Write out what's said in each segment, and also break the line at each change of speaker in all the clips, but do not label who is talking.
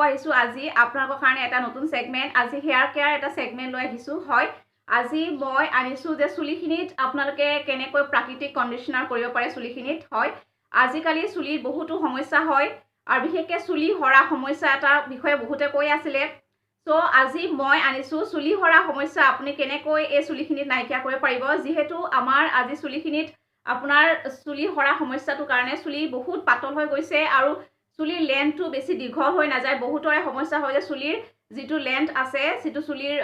আহিছো আজি আপোনালোকৰ কাৰণে এটা নতুন সেগমেন্ট আজি হেয়াৰ কেয়াৰ এটা সেগমেন্ট লৈ আহিছো হয় আজি মই আনিছো যে চুলিখিনিত আপোনালোকে কেনেকৈ প্ৰাকৃতিক কন্ডিশনাৰ কৰিব পাৰে চুলিখিনিত হয় আজিকালি চুলিৰ বহুতো সমস্যা হয় আৰু বিশেষকৈ চুলি হৰা সমস্যা এটা বিষয়ে বহুতে কৈ আছিল সো আজি মই আনিছো চুলি হৰা সমস্যা আপুনি কেনেকৈ এই চুলিখিনিত নাইকিয়া কৰিব পাৰিব যেহেতু আমাৰ আজি চুলিখিনিত আপোনাৰ চুলি হৰা সমস্যাটোৰ কাৰণে চুলি বহুত পাতল হৈ গৈছে আৰু চুলিৰ লেন্থটো বেছি দীঘল হৈ নাযায় বহুতৰে সমস্যা হয় যে চুলিৰ যেটো লেন্থ আছে যেটো চুলিৰ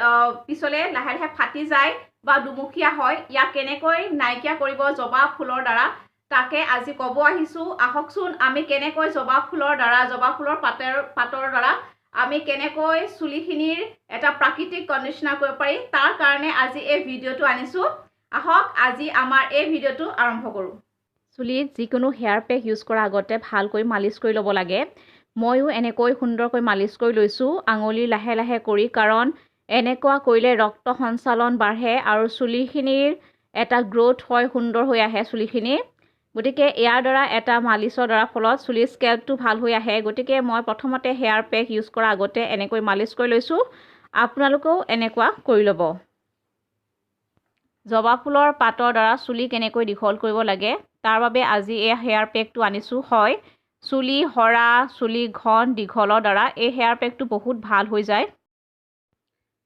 পিছলে লাহে লাহে ফাটি যায় বা দুমুখীয়া হয় ইয়াক কেনেকৈ নাইকিয়া কৰিব জবা ফুলৰ দ্বাৰা তাকে আজি ক'ব আহিছো আহকচোন আমি কেনেকৈ জবা ফুলৰ দ্বাৰা জবা ফুলৰ পাতৰ দ্বাৰা আমি কেনেকৈ চুলিখিনিৰ এটা প্ৰাকৃতিক কন্ডিশনাৰ কৰিব পাৰি তাৰ কাৰণে আজি এই ভিডিঅটো আনিছো আহক আজি আমাৰ এই ভিডিঅটো আৰম্ভ কৰো চুলিত যিকোনো হেয়াৰ পেক ইউজ কৰাৰ আগতে ভালকৈ মালিচ কৰি ল'ব লাগে ময়ো এনেকৈ সুন্দৰকৈ মালিচ কৰি লৈছো আঙুলি লাহে লাহে কৰি কাৰণ এনেকুৱা কৰিলে ৰক্ত সঞ্চালন বাঢ়ে আৰু চুলিখিনিৰ এটা গ্ৰোথ হয় সুন্দৰ হৈ আহে চুলিখিনি গতিকে ইয়াৰ দ্বাৰা এটা মালিচৰ দ্বাৰা ফলত চুলিৰ স্কেল্পটো ভাল হৈ আহে গতিকে মই প্ৰথমতে হেয়াৰ পেক ইউজ কৰাৰ আগতে এনেকৈ মালিচ কৰি লৈছো আপোনালোকেও এনেকুৱা কৰি ল'ব জবা ফুলৰ পাতৰ দ্বাৰা চুলি কেনেকৈ দীঘল কৰিব লাগে তাৰ বাবে আজি এই হেয়াৰ পেকটো আনিছো হয় চুলি হৰা চুলি ঘন দীঘলৰ দ্বাৰা এই হেয়াৰ পেকটো বহুত ভাল হৈ যায়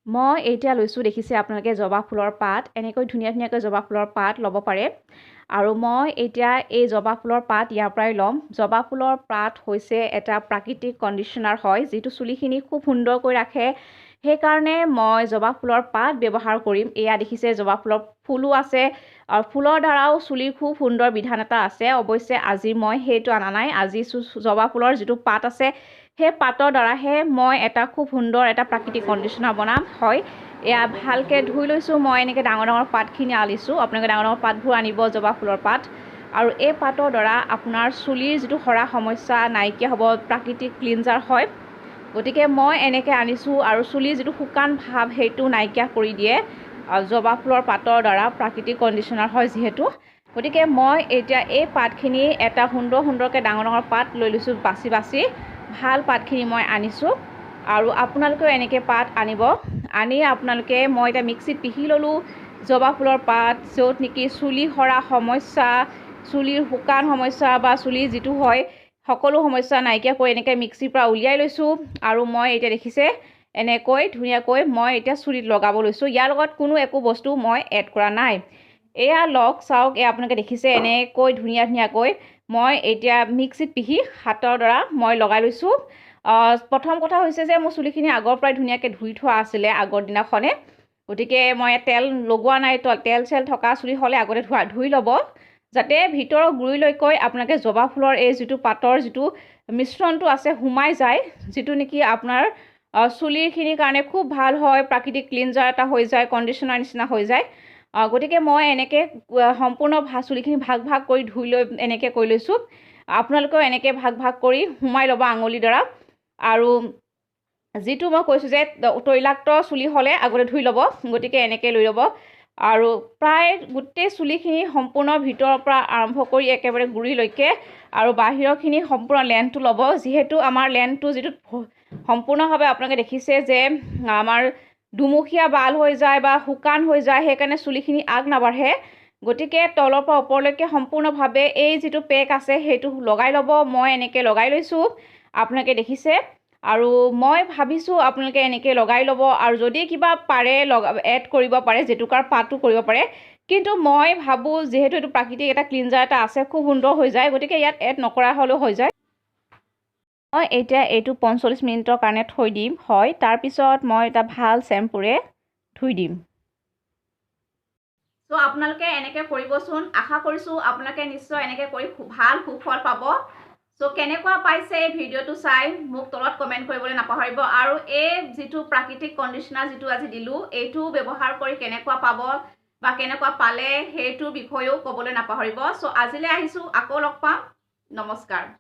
মই এতিয়া লৈছো দেখিছে আপোনালোকে জবা ফুলৰ পাত এনেকৈ ধুনীয়া ধুনীয়াকৈ জবা ফুলৰ পাত ল'ব পাৰে আৰু মই এতিয়া এই জবা ফুলৰ পাত ইয়াৰ পৰাই ল'ম জবা ফুলৰ পাত হৈছে এটা প্ৰাকৃতিক কন্ডিশনাৰ হয় যেটো চুলিখিনি খুব সুন্দৰকৈ ৰাখে সেইকাৰণে মই জবা ফুলৰ পাত ব্যৱহাৰ কৰিম এয়া দেখিছে জবা ফুলৰ ফুলো আছে আৰু ফুলৰ দ্বাৰাও চুলিৰ খুব সুন্দৰ বিধান এটা আছে অৱশ্যে আজি মই সেইটো আনা নাই আজি জবা ফুলৰ যেটো পাত আছে সেই পাতৰ দ্বাৰাহে মই এটা খুব সুন্দৰ এটা প্ৰাকৃতিক কন্ডিশনাৰ বনাম হয় এয়া ভালকৈ ধুই লৈছো মই এনেকৈ ডাঙৰ ডাঙৰ পাতখিনি আলিছো আপোনালোকে ডাঙৰ ডাঙৰ পাতবোৰ আনিব জবা ফুলৰ পাত আৰু এই পাতৰ দ্বাৰা আপোনাৰ চুলিৰ যেটো হৰা সমস্যা নাইকিয়া হ'ব প্ৰাকৃতিক ক্লিনজাৰ হয় গতিকে মই এনেকৈ আনিছো আৰু চুলিৰ যেটো শুকান ভাব হেতু নাইকিয়া কৰি দিয়ে জবা ফুলৰ পাতৰ দ্বাৰা প্ৰাকৃতিক কন্ডিশনাৰ হয় যেহেতু গতিকে মই এতিয়া এই পাতখিনি এটা সুন্দৰকৈ ডাঙৰ ডাঙৰ পাত লৈ লৈছো বাছি বাছি ভাল পাতখিনি মই আনিছো আৰু আপোনালোকেও এনেকৈ পাত আনিব আনি আপোনালোকে মই এটা মিক্সিত পিহি ললো জবা ফুলৰ পাত য'ত নেকি চুলি হৰা সমস্যা চুলিৰ শুকান সমস্যা বা চুলি যেটো হয় সকলো সমস্যা নাইকিয়া কৰি এনেকৈ মিক্সিৰ পৰা উলিয়াই লৈছো আৰু মই এতিয়া দেখিছে এনেকৈ ধুনীয়াকৈ মই এতিয়া চুলিত লগাব লৈছো ইয়াৰ লগত কোনো একো বস্তু মই এড কৰা নাই এয়া লগ চাওক এয়া আপোনালোকে দেখিছে এনেকৈ ধুনীয়াকৈ মই এতিয়া মিক্সিত পিহি হাতৰ দ্বাৰা মই লগাই লৈছো প্ৰথম কথা হৈছে যে মোৰ চুলিখিনি আগৰ পৰাই ধুনীয়াকৈ ধুই থোৱা আছিলে আগৰ দিনাখনে গতিকে মই তেল লগোৱা নাই তেল চেল থকা চুলি হ'লে আগতে ধুই ল'ব যাতে ভিতৰৰ গুৰিলৈকৈ আপোনালোকে জবা ফুলৰ এই যেটো পাতৰ যেটো মিশ্ৰণটো আছে হুমাই যায় যেটো নেকি আপোনাৰ চুলিখিনিৰ কাৰণে খুব ভাল হয় প্ৰাকৃতিক ক্লিনজাৰ এটা হৈ যায় কন্ডিশনাৰ নিচিনা হৈ যায় গতিকে মই এনেকৈ সম্পূৰ্ণ চুলিখিনি ভাগ ভাগ কৰি ধুই লৈ এনেকৈ কৰি লৈছো আপোনালোকেও এনেকৈ ভাগ ভাগ কৰি হুমাই ল'ব আঙুলিৰ দ্বাৰা আৰু যেটো মই কৈছো যে তৈলাক্ত চুলি হ'লে আগতে ধুই ল'ব গতিকে এনেকৈ লৈ ল'ব আৰু প্ৰায় গোটেই চুলিখিনি সম্পূৰ্ণ ভিতৰৰ পৰা আৰম্ভ কৰি একেবাৰে গুৰিলৈকে আৰু বাহিৰৰখিনি সম্পূৰ্ণ লেন্থটো ল'ব যেহেতু আমাৰ লেন্থটো যেটো সম্পূৰ্ণভাৱে আপোনালোকে দেখিছে যে আমাৰ দুমুখীয়া বাল হৈ যায় বা শুকান হৈ যায় সেইকাৰণে চুলিখিনি আগ নাবাঢ়ে গতিকে তলৰ পৰা ওপৰলৈকে সম্পূৰ্ণভাৱে এই যেটো পেক আছে সেইটো লগাই ল'ব মই এনেকৈ লগাই লৈছো আপোনালোকে দেখিছে আৰু মই ভাবিছো আপোনালোকে এনেকৈ লগাই ল'ব আৰু যদি কিবা পাৰে এড কৰিব পাৰে জেতুকাৰ পাতো কৰিব পাৰে কিন্তু মই ভাবো যেহেতু এটো প্ৰাকৃতিক এটা ক্লিনজাৰ এটা আছে খুব সুন্দৰ হৈ যায় গতিকে ইয়াত এড নকৰা হলেও হৈ যায় মই এতিয়া এইটো 45 মিনিটৰ কাৰণে থৈ দিম হয় তাৰ পিছত মই এটা ভাল শ্যাম্পুৰে ধুই দিম সো আপোনালোকে এনেকৈ কৰিবচোন আশা কৰিছো আপোনালোকে নিশ্চয় এনেকৈ কৰি ভাল সুফল পাব সো কেনেকুৱা পাইছে এই ভিডিঅটো চাই মোক তলত কমেন্ট কৰিবলৈ নাপাহৰিব আৰু এই যেটো প্ৰাকৃতিক কন্ডিশনাৰ যেটো আজি দিলো এইটো ব্যৱহাৰ কৰি কেনেকুৱা পাব বা কেনেকুৱা পালে হেইটো বিষয়ও ক'বলৈ নাপাহৰিব সো আজিলৈ আহিছো আকৌ লগ পাম নমস্কাৰ